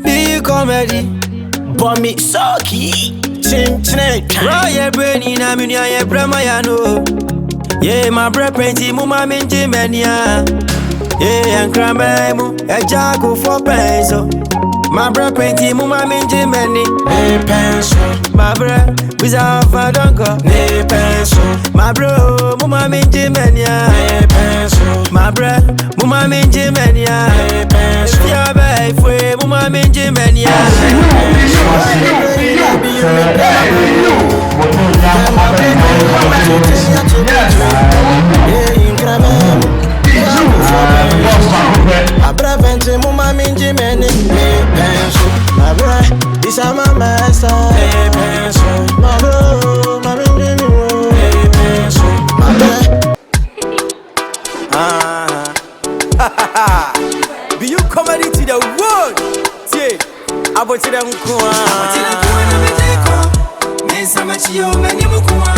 Be comedy, but me socky. Chin chin, Roy brain in a mini, I brama ya no. Yeah, my bread plenty, mama minty mania. Yeah, and crambo, a jago for peso. My bread plenty, mama minty many. Hey, pencil, my bread, without a donko. Hey, pencil, my bro, mama minty mania. Hey, pencil, my bread, mama minty mania. Hey, pencil, your baby, free, mama minty mania. Abra vente muma minji meni me penso. Abra isa mama esa me penso. Mabro mami minji me penso. Abra Beyou comedy to the world. Yeah, abo to them kwa. Abo to them kwa na meteko. Mensa machiyo meni mukwa.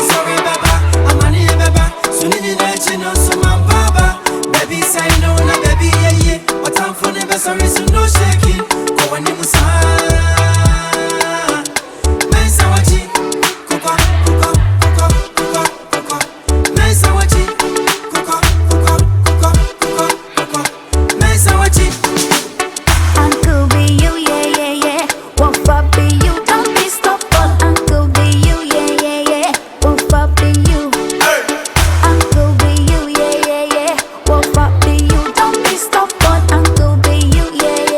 Sorry baba, amani baba. Sunini na chino suma baba. Baby say no na baby yeah yeah. What time for never sorry so no shaking. Go on musa. Mensa wachi. Kuka kuka kuka kuka kuka. Mensa wachi. Kuka kuka kuka kuka kuka. Mensa wachi. Uncle Beyou, yeah yeah yeah. What for Beyou? Don't be stubborn. Uncle Beyou, yeah yeah yeah. What for Beyou? Uncle Beyou, yeah yeah yeah. What for Beyou? Don't be stubborn. Uncle Beyou, yeah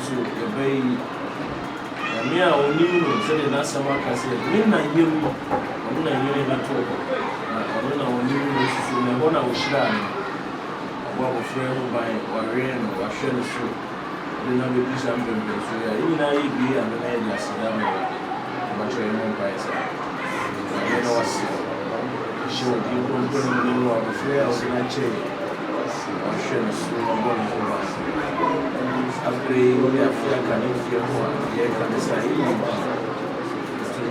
so the bay Mia or new said in that summer castle, midnight you know, I'm not hearing at all. I don't know when you know, when I was shy. What was friend by Warren or Shell Street. I didn't have a piece of them, so even I be and the lady as a damn much a young price. I know what's sure people put in the law of flares and I change. Or Shell Street, I'm going to buy. After we have can if you want, you can say,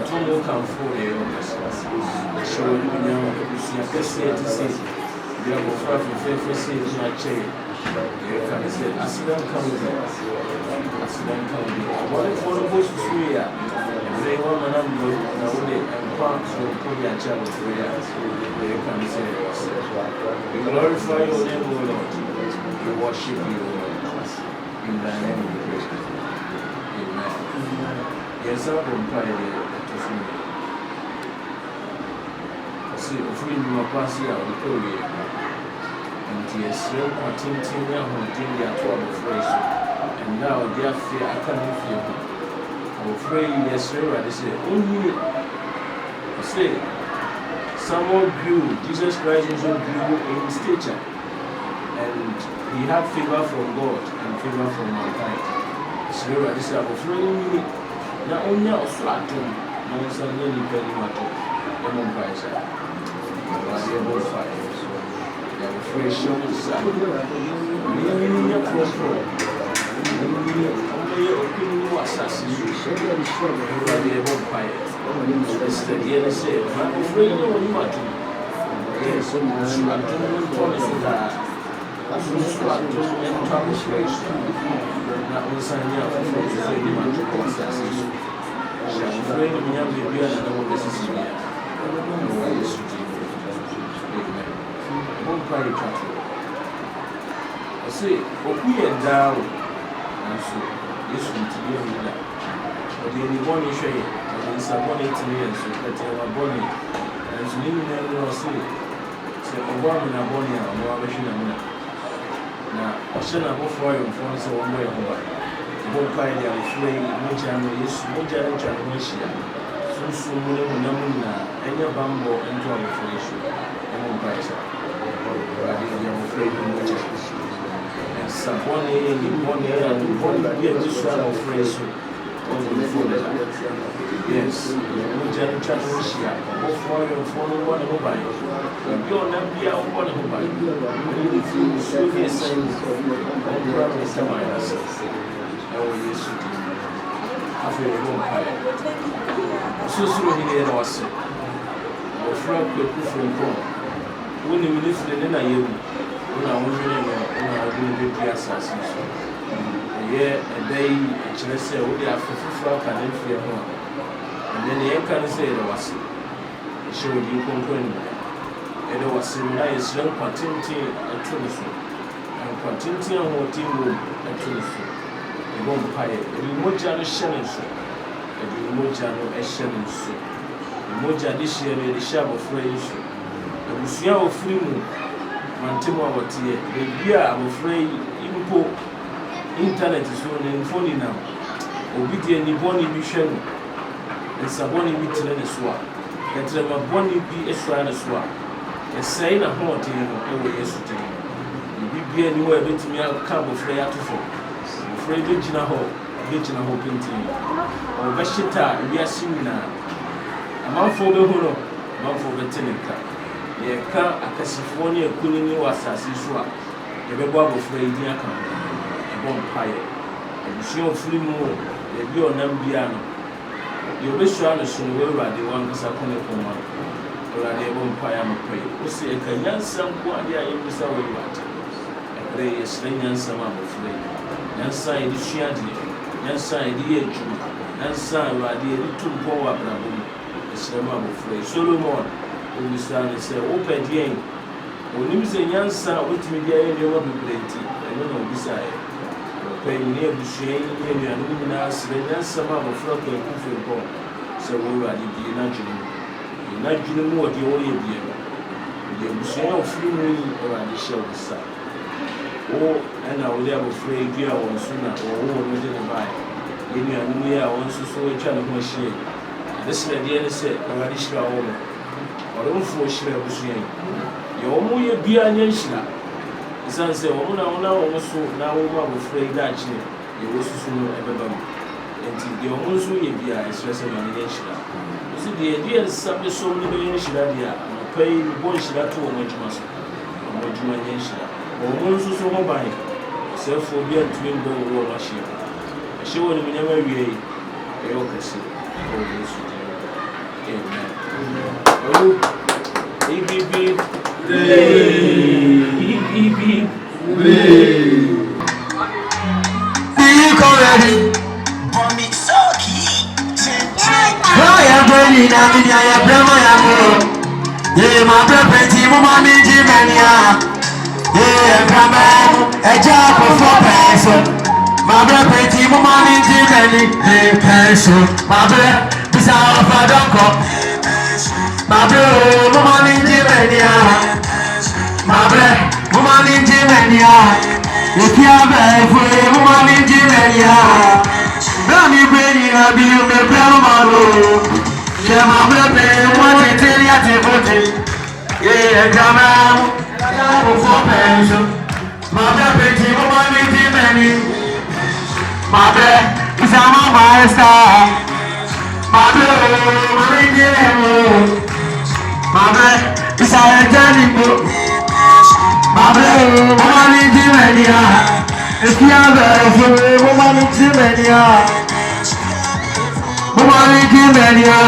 two more come for you. So, you know, you see, you have a far from fair say in my chair. You can say, accident comes in. Accident comes in. What if one of those three are? They want an umbrella, and parks will put their child for you can say, we glorify your name, O Lord. We worship you, O Lord. In the name of Christ. Amen. Yes, I will pray to see. See, if we do a pass here, we go here. And yes, you are tinting their home, tinting their 12 phrase. And now, dear fear, I can't feel. I'm afraid, yes, sir, I say, only say, someone grew, Jesus Christ is grew in stature. And he had favor from God and favor from mankind. So this is a friend. Now only also at home. No one said any penny matter. Lemon price. They are both fire. They are afraid show us. Only a pro. Only a opinion assassin. They are both fire. It's the dear say, I'm afraid no one matter. Yes, so I don't promise that. As we start to enter this race, that will sign me up for the same amount of processes. She is afraid of me and the beer and all this is here. No way is to do. Amen. One cry cattle. I say, we are down, and so this will be that. But the only one is shame, and it's a bonnet to me, and so that you are bonnet. And so, you know, say, a woman a bonnet, and no other. Now, I shall not go for you from so one way over. Both kind of flame, no channel is no channel transmission. So Namuna, and your bamboo into a reflection. And one price. But if you are afraid of no channel. And some one year, and one year, this one of phrase. Yes, no channel transmission. Both for you and for one over. You're not be out one over. If you so yes, I'm probably someone else. I will use it. I feel a little high. So soon he was a frog Kwaku Frimpong. When you live in a year, when I was doing the assassins. A day, actually, say, oh, they have 50 frog and then fear home. And then the can say it was showed you complaining. And there was a nice young quantity at Tunisu. And quantity and what team room at Tunisu. A bomb pie, a Mojano Shannon soup, a Mojano a Shannon soup. The Moja this year, the shab of phrase. The Musia of Frimu, Mantimo, what here, the beer, I'm afraid, Impo, internet is running phone now. Obedient, the bonny mission, and Saboni meeting in a swap. And to my bonny be a shrine as well. A saying a haunting over yesterday. You be anywhere bit me out come of Freya to fall. Afraid Vigina Hall painting. Or Bashita, we are seeing now. A month for the Huno, a month for the Tenica. Ye can't a Casifornia Kunini was as usual. A bebop of Freya come. A bonfire. A machine free moon, a view on Nambiano. You wish you understand where the one was upon a command. Or a bonfire of prayer. You see a Kenyan some quadia in the Sour Water. A play a sling and some of flame. Yanside the Shiadi, Yanside the Edge, Yanside the little power bravo. A slam of flame. Solomon, who is down and say, open the end. When you say Yansa, which media you will be plenty. I don't know beside. Paying near the shame, and luminous, then some of a flock of Frimpong. So we are the Nigerian more the only beer. The Museum of Free or the show the sun. Oh, and I will have a free gear or sooner or within the buy. In your new year, also so a channel machine. This lady said, I wish you are over. Or don't force you to see. Your own year be an inchina. The son said, oh, now also now I'm afraid that you also soon ever done. And your own so you be a stress and an inchina. You see, the idea is something so many inchina, pay one shilla to a much muscle. A much inchina. Or also so mobile. Self will be a twin bowl or machine. She would never be a ocracy. Amen. EBB. Beyou come ready. Bomb it so key. Oh, yeah, Bernie, now me, yeah, Brahma, yeah, yeah, my brother, team, my minji, mania. Yeah, Brahma, a job for peso. My brother, team, my minji, mania. Peso, my brother, this hour for Donko. My brother, my minji, mania. My brother, my minji, mania. If you have a free woman in Jimania, let me bring you a bill, my grandma. Yeah, my brother, what I tell you at the voting. Yeah, grandma, I will for pension. My brother, woman in Jimania. My brother, is a my star. My brother, woman in Jimania. My brother, is a journey book. Mabel, woman in Jimania. If you have a free woman in Jimania, woman in Jimania.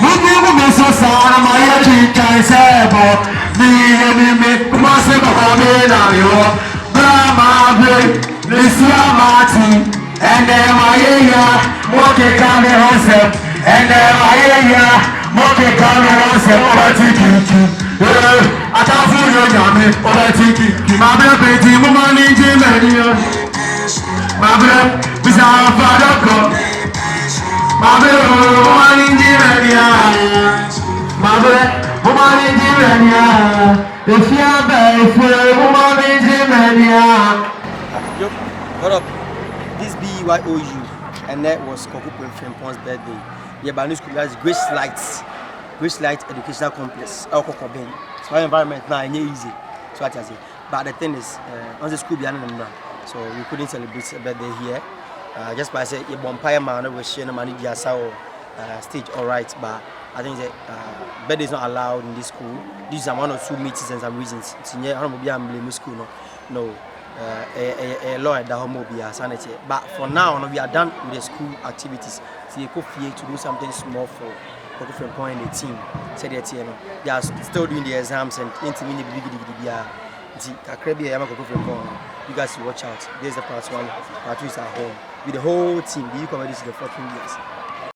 Moving me so sad, my head can say, me, must have come in on you. Brahma, this Martin, and then my ear, what they come in herself, and then my ear, what they come in herself, I can't fool you, Jamie, or I take it. My brother, woman in Jimania. My brother, this is our father. My brother, woman in Jimania. My brother, woman in Jimania. If you are bad for a woman in Jimania. Yo, what up? This BYOU, and that was Kwaku Frimpong's birthday. Yeah, but new school has Grace Light Educational Complex, Alcohol Ben. So our environment now is easy. So I say. But the thing is, on the school beyond the so we couldn't celebrate a birthday here. Just by saying, a bonfire man was sharing money stage, all right. But I think that birthday is not allowed in this school. These are one or two meetings and some reasons. It's in here, I don't blame school, no. A law at the home will be a sanity. But for now, we are done with the school activities. So you could fear to do something small for Kwaku Frimpong and the team. Said that they are still doing the exams and intermediate you guys watch out. There's the part one, part two is at home. With the whole team, Beyou comedy is the 14 years.